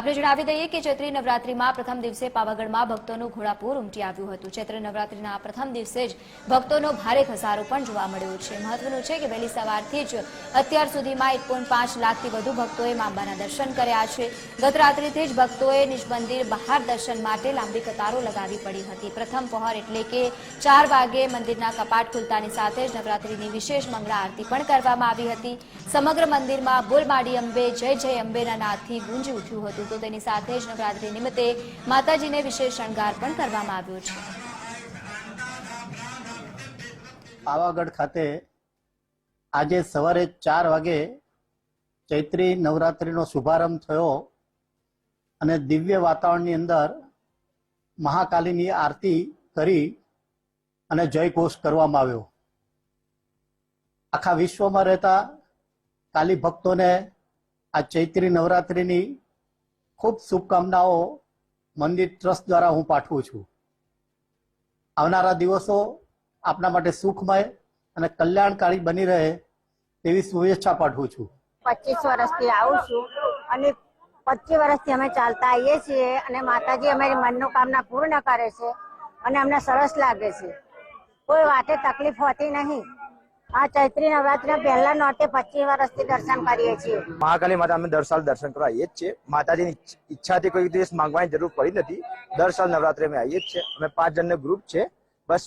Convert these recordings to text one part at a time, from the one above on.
આપણે જણાવી દઈએ કે ચૈત્રી નવરાત્રીમાં પ્રથમ દિવસે પાવાગઢમાં ભક્તોનું ઘોડાપૂર ઉમટી આવ્યું હતું। ચૈત્રી નવરાત્રીના પ્રથમ દિવસે જ ભક્તોનો ભારે ઘસારો પણ જોવા મળ્યો છે। મહત્વનું છે કે વહેલી સવારથી જ અત્યાર સુધીમાં 1.5 લાખથી વધુ ભક્તોએ માબાના દર્શન કર્યા છે। ગત રાત્રિથી જ ભક્તોએ નિજ મંદિર બહાર દર્શન માટે લાંબી કતારો લગાવી પડી હતી। પ્રથમ પહોર એટલે કે 4 વાગે મંદિરના કપાટ ખુલતાની સાથે જ નવરાત્રીની વિશેષ મંગળા આરતી પણ કરવામાં આવી હતી। સમગ્ર મંદિરમાં બોલ માડી અંબે જય જય અંબેના નાદથી ગુંજી ઉઠ્યું હતું। તો તેની સાથે જ નવરાત્રી નિમિત્તે માતાજીને વિશેષ શણગાર પણ કરવામાં આવ્યો છે। પાવાગઢ ખાતે આજે સવારે 4 વાગે ચૈત્રી નવરાત્રીનો શુભારંભ થયો અને દિવ્ય વાતાવરણની અંદર મહાકાલીની આરતી કરી અને જયઘોષ કરવામાં આવ્યો। આખા વિશ્વમાં રહેતા કાલી ભક્તોને આ ચૈત્રી નવરાત્રીની ખૂબ શુભકામનાઓ મંદિર ટ્રસ્ટ દ્વારા હું પાઠવું છું। આવનારા દિવસો આપના માટે સુખમય અને કલ્યાણકારી બની રહે તેવી શુભેચ્છા પાઠવું છું। 25 વર્ષથી આવું છું અને 25 વર્ષથી અમે ચાલતા આવીએ છીએ અને માતાજી અમારી મનોકામના પૂર્ણ કરે છે અને અમને સરસ લાગે છે। કોઈ વાતે તકલીફ હોતી નહીં। આ ચૈત્રી નવરાત્રીના પહેલા નોરતે 25 વર્ષથી દર્શન કરીએ છીએ। મહાકાલી માતા અમે દર સાલ દર્શન કરવા આવીએ જ છીએ। માતાજીની ઈચ્છાથી કોઈ દિવસ માંગવાની જરૂર પડી નથી। દર સાલ નવરાત્રી અમે આવીએ જ છીએ। અમે 5 જણનો ગ્રુપ છે। બસ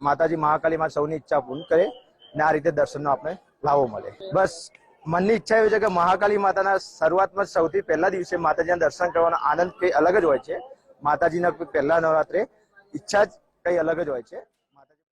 માતાજી મહાકાલી માં સૌની ઈચ્છા પૂર્ણ કરે અને આ રીતે દર્શનનો આપણે લાવો મળે। બસ મનની ઈચ્છા એવી છે કે મહાકાલી માતાના શરૂઆતમાં સૌથી પહેલા દિવસે માતાજીના દર્શન કરવાનો આનંદ કંઈ અલગ જ હોય છે। માતાજીના પહેલા નવરાત્રે ઈચ્છા જ કંઈ અલગ જ હોય છે।